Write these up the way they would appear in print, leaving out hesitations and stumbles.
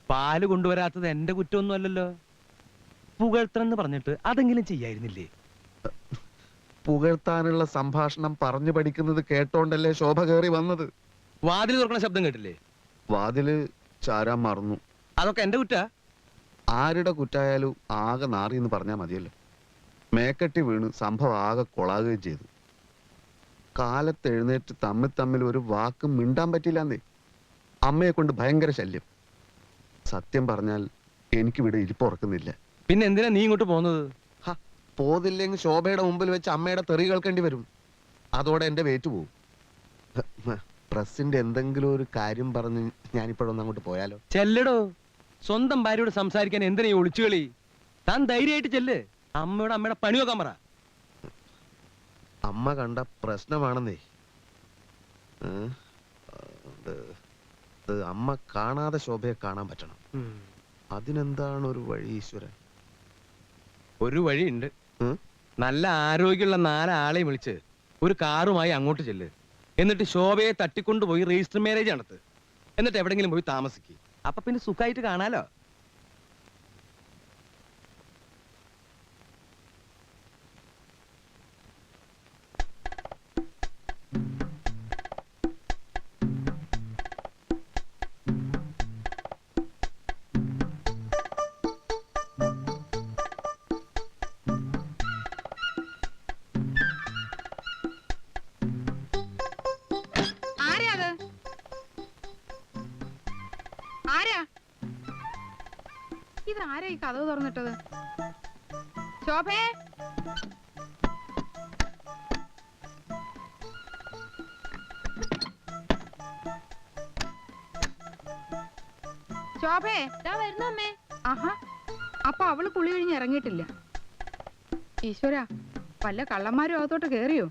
പാല് കൊണ്ടുവരാത്തത് എന്റെ കുറ്റമൊന്നും അല്ലല്ലോ. പുകഴ്ത്തണമെന്ന് പറഞ്ഞിട്ട് അതെങ്കിലും ചെയ്യായിരുന്നില്ലേ? പുകഴ്ത്താനുള്ള സംഭാഷണം പറഞ്ഞു പഠിക്കുന്നത് കേട്ടോണ്ടല്ലേ ശോഭ കയറി വന്നത്. വാതിൽ തുറക്കണ ശബ്ദം കേട്ടില്ലേ? വാതില് ചാരാൻ മറന്നു. അതൊക്കെ എന്റെ കുറ്റാ? ആരുടെ കുറ്റായാലും ആകെ നാറിയെന്ന് പറഞ്ഞാൽ മതിയല്ലോ. മേക്കെട്ടി വീണ് സംഭവം ആകെ കൊളാകുകയും ചെയ്തു. കാലത്ത് എഴുന്നേറ്റ് തമ്മിൽ ഒരു വാക്കും മിണ്ടാൻ പറ്റില്ലാന്നേ. അമ്മയെ കൊണ്ട് ഭയങ്കര ശല്യം. സത്യം പറഞ്ഞാൽ എനിക്കിവിടെ ഇരിപ്പുറക്കുന്നില്ല. പിന്നെ എന്തിനാ നീ ഇങ്ങോട്ട് പോകുന്നത്? പോതില്ലെങ്കിൽ ശോഭയുടെ മുമ്പിൽ വെച്ച് അമ്മയുടെ തെറി കേൾക്കേണ്ടി വരും. അതോടെ എന്റെ വേറ്റ് പോവും. പ്രസിന്റെ എന്തെങ്കിലും ഒരു കാര്യം പറഞ്ഞ് ഞാനിപ്പോഴൊന്ന് അങ്ങോട്ട് പോയാലോ? ചെല്ലടോ. സ്വന്തം ഭാര്യയോട് സംസാരിക്കാൻ എന്തിനാ ഈ ഒളിച്ചുകളി? താൻ ധൈര്യമായിട്ട് ചെല്ല്. അമ്മയുടെ പണി നോക്കാൻ പറ. അമ്മ കണ്ട പ്രശ്നമാണെന്നേ. അമ്മ കാണാതെ ശോഭയെ കാണാൻ പറ്റണം. അതിനെന്താണ് ഒരു വഴി ഈശ്വരൻ? ഒരു വഴിയുണ്ട്. നല്ല ആരോഗ്യമുള്ള 4 ആളെ വിളിച്ച് ഒരു കാറുമായി അങ്ങോട്ട് ചെല്ല്. എന്നിട്ട് ശോഭയെ തട്ടിക്കൊണ്ടുപോയി രജിസ്റ്റർ മാരേജ് നടത്ത്. എന്നിട്ട് എവിടെങ്കിലും പോയി താമസിക്കുക. അപ്പൊ പിന്നെ സുഖമായിട്ട് കാണാലോ. ഇതാരാ ഈ കതവ് തുറന്നിട്ടത്? ശോഭേ, ശോഭേ വരുന്നു അമ്മേ. ആഹാ, അപ്പൊ അവള് കുളി കഴിഞ്ഞ് ഇറങ്ങിയിട്ടില്ല. ഈശ്വര, വല്ല കള്ളന്മാരും അകത്തോട്ട് കേറിയോ?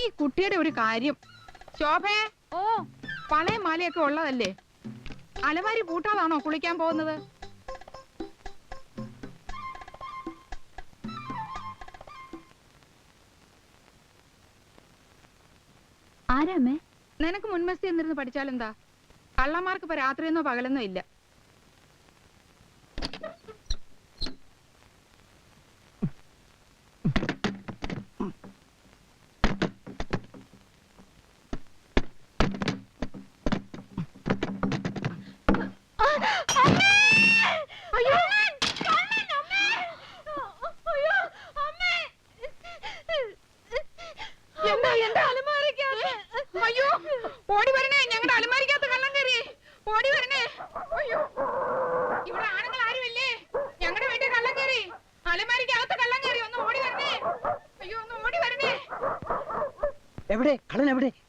ഈ കുട്ടിയുടെ ഒരു കാര്യം. ശോഭേ, ഓ, പണയും മാലയൊക്കെ ഉള്ളതല്ലേ? അലമാരി പൂട്ടാതാണോ കുളിക്കാൻ പോകുന്നത്? ആരാമേ? നിനക്ക് മുൻമസ്തി എന്നിരുന്ന് പഠിച്ചാലെന്താ? കള്ളന്മാർക്ക് ഇപ്പൊ രാത്രിയെന്നോ പകലെന്നോ ഇല്ല.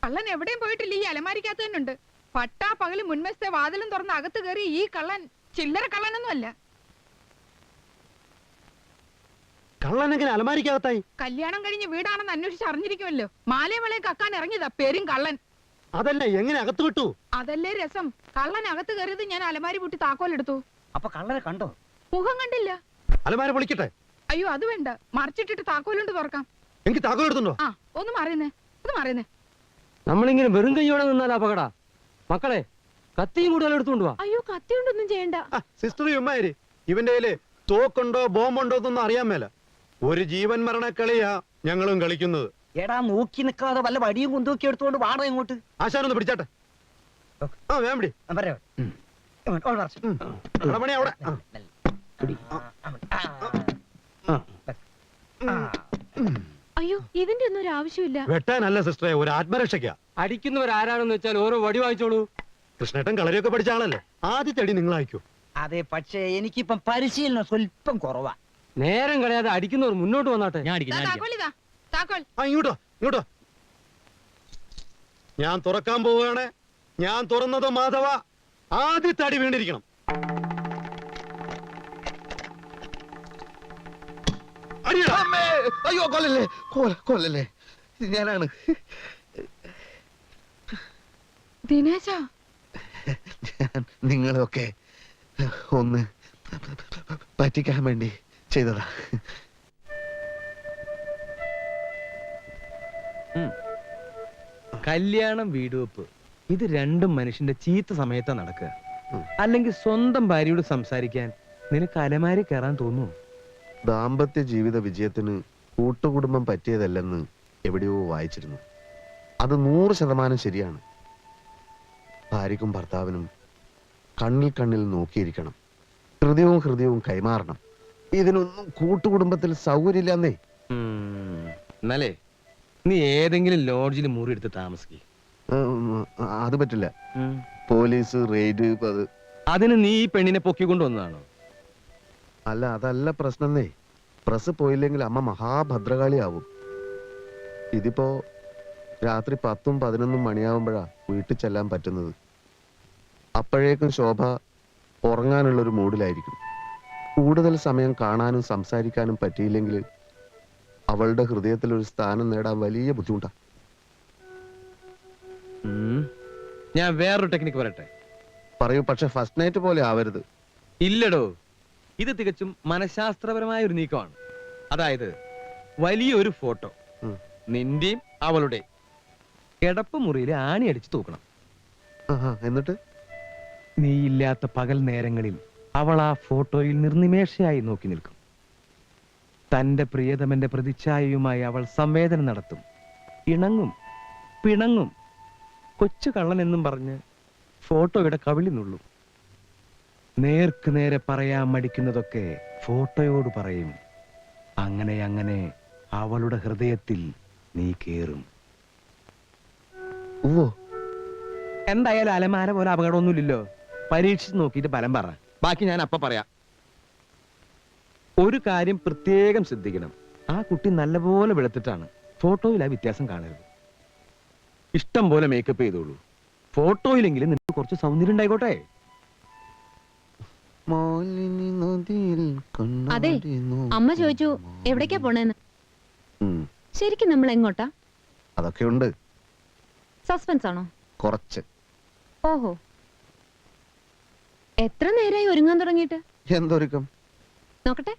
കള്ളൻ എവിടെയും പോയിട്ടില്ല. ഈ അലമാരിക്കകത്ത് തന്നെ ഉണ്ട്. പട്ടാ പകല് മുൻവശത്തെ വാതിലും തുറന്ന് അകത്ത് കയറി ഈ കള്ളൻ ചില്ലറ കള്ളനൊന്നും അല്ല. കള്ളനെങ്ങനെ അലമാരിക്കകത്തായി? കല്യാണം കഴിഞ്ഞ് വീടാണെന്ന് അന്വേഷിച്ച് അറിഞ്ഞിരിക്കുമല്ലോ. മാലയമളയെ കക്കാൻ ഇറങ്ങിയതാ പേരും കള്ളൻ. അതല്ല, എങ്ങനെ അകത്ത് വിട്ടു? അതല്ലേ രസം. കള്ളൻ അകത്ത് കയറിയത് ഞാൻ അലമാരി പൂട്ടി താക്കോലെടുത്തു. അപ്പൊ കള്ളനെ കണ്ടോ? മുഖം കണ്ടില്ല. അലമാര പൊളിക്കട്ടെ? അയ്യോ, അത് വേണ്ട. മറിച്ചിട്ടിട്ട് താക്കോലുണ്ട് തുറക്കാം. എനിക്ക് താക്കോൽ എടുത്തുണ്ടോ? ആ, ഒന്ന് മാറിയുന്നേ, ഒന്ന് മാറിയുന്നേ. നമ്മളിങ്ങനെ വെറും കൈയോടെ നിന്നാൽ അപകട. മക്കളെ, കത്തിയും കൂടുതൽ എടുത്തുകൊണ്ട് വാ. അയ്യോ, കത്തി കൊണ്ടൊന്നും ചെയ്യണ്ട. സിസ്റ്റർ ഉമ്മാര്, ഇവന്റെ കയ്യില് തോക്കുണ്ടോ ബോംബുണ്ടോ എന്നൊന്നും അറിയാൻ മേല. ഒരു ജീവൻ മരണ കളിയാ ഞങ്ങളും കളിക്കുന്നത്. എടാ, നോക്കി നിൽക്കാതെ വല്ല വടിയും കൊണ്ടുപോക്കി എടുത്തോണ്ട് വാടോ ഇങ്ങോട്ട്. ആശാനൊന്ന് പിടിച്ചാട്ടെ. ആ, വേം പിടി. അയ്യോ, ഇതിന്റെ ഒന്നും ഒരു ആവശ്യമില്ല. വെട്ടാനല്ല സിസ്റ്ററെ, ഒരു ആത്മരക്ഷയ്ക്കാ. അടിക്കുന്നവരാരാണെന്ന് വെച്ചാൽ ഓരോ വടി വാങ്ങിച്ചോളൂ. കൃഷ്ണേട്ടൻ കളരിയൊക്കെ പഠിച്ച ആളല്ലേ, ആദ്യത്തെ അടി നിങ്ങൾ അയക്കൂ. അതെ, പക്ഷേ എനിക്കിപ്പം പരിശീലനം സ്വല്പം കുറവാ. നേരം കളയാതെ അടിക്കുന്നവർ മുന്നോട്ട് വന്നാട്ടെ. ഇങ്ങോട്ടോ, ഇങ്ങോട്ടോ. ഞാൻ തുറക്കാൻ പോവുകയാണ്. ഞാൻ തുറന്നത് മാധവ, ആദ്യത്തെ അടി വീണിരിക്കണം. അയ്യോ, കൊല്ലല്ലേ, കൊല്ലല്ലേ. ഞാനാണ് ദിനേശ. ഞാൻ നിങ്ങളൊക്കെ ഒന്ന് പറ്റിക്കാൻ വേണ്ടി ചെയ്തതാ. കല്യാണം വീടുവെപ്പ് ഇത് രണ്ടും മനുഷ്യന്റെ ചീത്ത സമയത്താ നടക്കുക. ഉം. അല്ലെങ്കിൽ സ്വന്തം ഭാര്യയോട് സംസാരിക്കാൻ നിനക്ക് അലമാരി കയറാൻ തോന്നുന്നു. ദാമ്പത്യ ജീവിത വിജയത്തിന് കൂട്ടുകുടുംബം പറ്റിയതല്ലെന്ന് എവിടെയോ വായിച്ചിരുന്നു. അത് 100% ശരിയാണ്. ഭാര്യക്കും ഭർത്താവിനും കണ്ണിൽ കണ്ണിൽ നോക്കിയിരിക്കണം. ഹൃദയവും കൈമാറണം. ഇതിനൊന്നും കൂട്ടുകുടുംബത്തിൽ സൗകര്യമില്ലെന്നേ. എന്നാലേ നീ ഏതെങ്കിലും ലോഡ്ജിൽ മുറി എടുത്ത് താമസിക്കും. അത് പറ്റില്ല. പോലീസ് റെയ്ഡ് അത്. അതിന് നീ ഈ പെണ്ണിനെ പൊക്കിക്കൊണ്ട് വന്നതാണോ? അല്ല, അതല്ല പ്രശ്നന്നേ. പ്രസ് പോയില്ലെങ്കിൽ അമ്മ മഹാഭദ്രകാളിയാവും. ഇതിപ്പോ രാത്രി 10ഉം 11ഉം മണിയാവുമ്പോഴാ വീട്ടിൽ ചെല്ലാൻ പറ്റുന്നത്. അപ്പോഴേക്കും ശോഭ ഉറങ്ങാനുള്ളൊരു മൂഡിലായിരിക്കും. കൂടുതൽ സമയം കാണാനും സംസാരിക്കാനും പറ്റിയില്ലെങ്കിൽ അവളുടെ ഹൃദയത്തിൽ ഒരു സ്ഥാനം നേടാൻ വലിയ ബുദ്ധിമുട്ടാ. ഞാൻ വേറൊരു ടെക്നിക്ക് പറയട്ടെ. പറയൂ, പക്ഷെ ഫസ്റ്റ് നൈറ്റ് പോലെ ആവരുത്. ഇല്ലടോ, ഇത് തികച്ചും മനഃശാസ്ത്രപരമായ ഒരു നീക്കമാണ്. അതായത് വലിയൊരു ഫോട്ടോ, ഉം. നിന്റെയും അവളുടെ കിടപ്പ് മുറിയിൽ ആണി അടിച്ച് തൂക്കണം. എന്നിട്ട് നീ ഇല്ലാത്ത പകൽ നേരങ്ങളിൽ അവൾ ആ ഫോട്ടോയിൽ നിർനിമേഷയായി നോക്കി നിൽക്കും. തന്റെ പ്രിയതമന്റെ പ്രതിച്ഛായയുമായി അവൾ സംവേദനം നടത്തും, ഇണങ്ങും, പിണങ്ങും. കൊച്ചു കള്ളൻ എന്നും പറഞ്ഞ് ഫോട്ടോയുടെ കവിളി നുള്ളും. നേർക്ക് നേരെ പറയാൻ മടിക്കുന്നതൊക്കെ ഫോട്ടോയോട് പറയും. അങ്ങനെ അങ്ങനെ അവളുടെ ഹൃദയത്തിൽ നീ കേറും. ഓ, എന്തായാലും അലമാര പോലെ അപകടമൊന്നുമില്ലല്ലോ. പരീക്ഷിച്ച് നോക്കിയിട്ട് ഫലം പറ. ബാക്കി ഞാൻ അപ്പ പറയാം. ഒരു കാര്യം പ്രത്യേകം ശ്രദ്ധിക്കണം. ആ കുട്ടി നല്ലപോലെ വെളുത്തിട്ടാണ്. ഫോട്ടോയിൽ ആ വ്യത്യാസം കാണരുത്. ഇഷ്ടം പോലെ മേക്കപ്പ് ചെയ്തോളൂ. ഫോട്ടോയിലെങ്കിലും നിനക്ക് കുറച്ച് സൗന്ദര്യം ഉണ്ടായിക്കോട്ടെ. അതെ, അമ്മ ചോദിച്ചു എവിടേക്കാ പോണേന്ന്. ശരിക്കും നമ്മൾ എങ്ങോട്ടാ? അതൊക്കെ ഉണ്ട്. സസ്പെൻസ് ആണോ? കുറച്ച്. ഓഹോ, എത്ര നേരമായി ഒരുങ്ങാൻ തുടങ്ങിയിട്ട്? എന്തൊരുക്കം? നോക്കട്ടെ.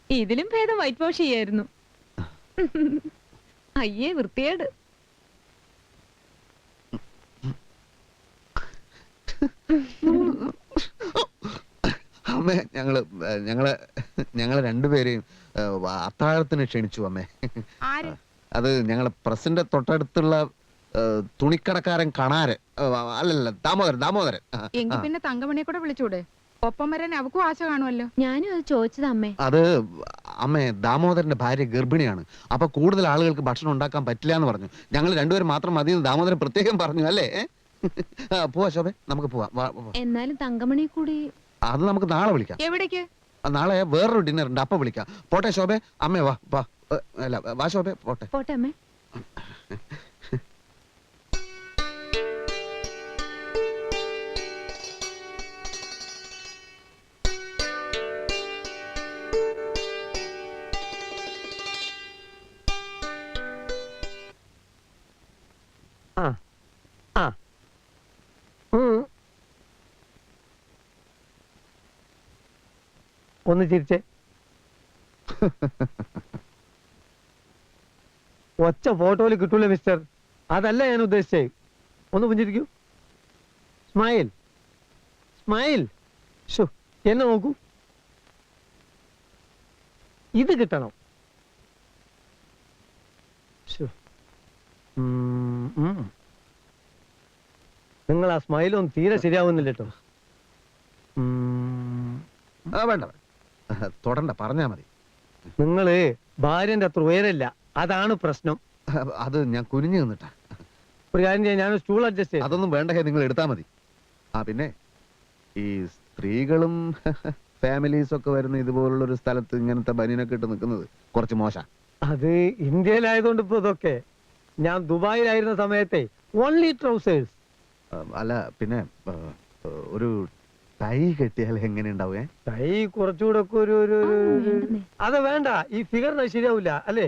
ഇതിലും ഭേദം വൈറ്റ് വാഷ് ചെയ്യായിരുന്നു. അയ്യേ, വൃത്തിയേട്. അമ്മേ, ഞങ്ങളെ രണ്ടുപേരെയും അത്താഴത്തിന് ക്ഷണിച്ചു അമ്മേ. ആര്? അത് ഞങ്ങളെ പ്രസിന്റെ തൊട്ടടുത്തുള്ള തുണിക്കടക്കാരൻ കണാര്. അല്ലല്ല, ദാമോദരൻ. എങ്കിൽ പിന്നെ തങ്കമണിയെ കൂടെ വിളിച്ചൂടെ? ഒപ്പം വരാൻ അവക്കും ആശ കാണുമല്ലോ. ഞാനും അത് ചോദിച്ചത് അമ്മേ. അത് അമ്മേ, ദാമോദരന്റെ ഭാര്യ ഗർഭിണിയാണ്. അപ്പൊ കൂടുതൽ ആളുകൾക്ക് ഭക്ഷണം ഉണ്ടാക്കാൻ പറ്റില്ല എന്ന് പറഞ്ഞു. ഞങ്ങൾ രണ്ടുപേരും മാത്രം മതി എന്ന് ദാമോദരൻ പ്രത്യേകം പറഞ്ഞു. അല്ലേ? പോവാ ശോഭേ, നമുക്ക് പോവാം. എന്നാലും തങ്കമണി കൂടി. അത് നമുക്ക് നാളെ വിളിക്കാം. എവിടേക്ക്? നാളെ വേറൊരു ഡിന്നർ ഉണ്ട്, അപ്പൊ വിളിക്കാം. പോട്ടെ ശോഭേ. അമ്മേ വാ. അല്ല, വാ ശോഭേ, പോട്ടെ. പോട്ടെ അമ്മേ. ഒന്ന് ചിരിച്ചേ. ഒച്ച ഫോട്ടോയിൽ കിട്ടൂല മിസ്റ്റർ. അതല്ല ഞാൻ ഉദ്ദേശിച്ചേ. ഒന്ന് പുഞ്ചിരിക്കൂ. Smile smile. ഷോ, എന്നെ നോക്കൂ. ഇത് കിട്ടണം. നിങ്ങൾ ആ സ്മൈലൊന്നും തീരെ ശരിയാവുന്നില്ല കേട്ടോ. വേണ്ട, തൊടണ്ട, പറഞ്ഞാ മതി. നിങ്ങള് ഭാര്യന്റെ അത്ര ഉയരല്ല, അതാണ് പ്രശ്നം. അത് ഞാൻ കുനിഞ്ഞു നിന്നിട്ടാ. ഒരു കാര്യം ചെയ്യാൻ, ഞാൻ സ്റ്റൂൾ അഡ്ജസ്റ്റ് ചെയ്യാം. അതൊന്നും വേണ്ട, നിങ്ങൾ എടുത്താ മതി. പിന്നെ ഈ സ്ത്രീകളും ഫാമിലീസ് ഒക്കെ വരുന്ന ഇതുപോലുള്ള ഒരു സ്ഥലത്ത് ഇങ്ങനത്തെ ബനിയനൊക്കെ ഇട്ട് നിൽക്കുന്നത് കുറച്ച് മോശ. അത് ഇന്ത്യയിലായതുകൊണ്ട് ഇപ്പൊ ഇതൊക്കെ. ഞാൻ ദുബായിലായിരുന്ന സമയത്തെ ഓൺലി ട്രൗസേഴ്സ്. അല്ല, പിന്നെ ഒരു ടൈ കെട്ടിയാൽ എങ്ങനെ ഉണ്ടാവേ? ടൈ കുറച്ചുകൂടെ ഒക്കെ ഒരു അത് വേണ്ട. ഈ ഫിഗറിന് ശരിയാവില്ല അല്ലേ?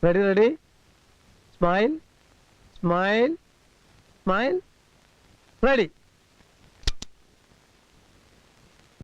Ready? Smile. Smile smile ready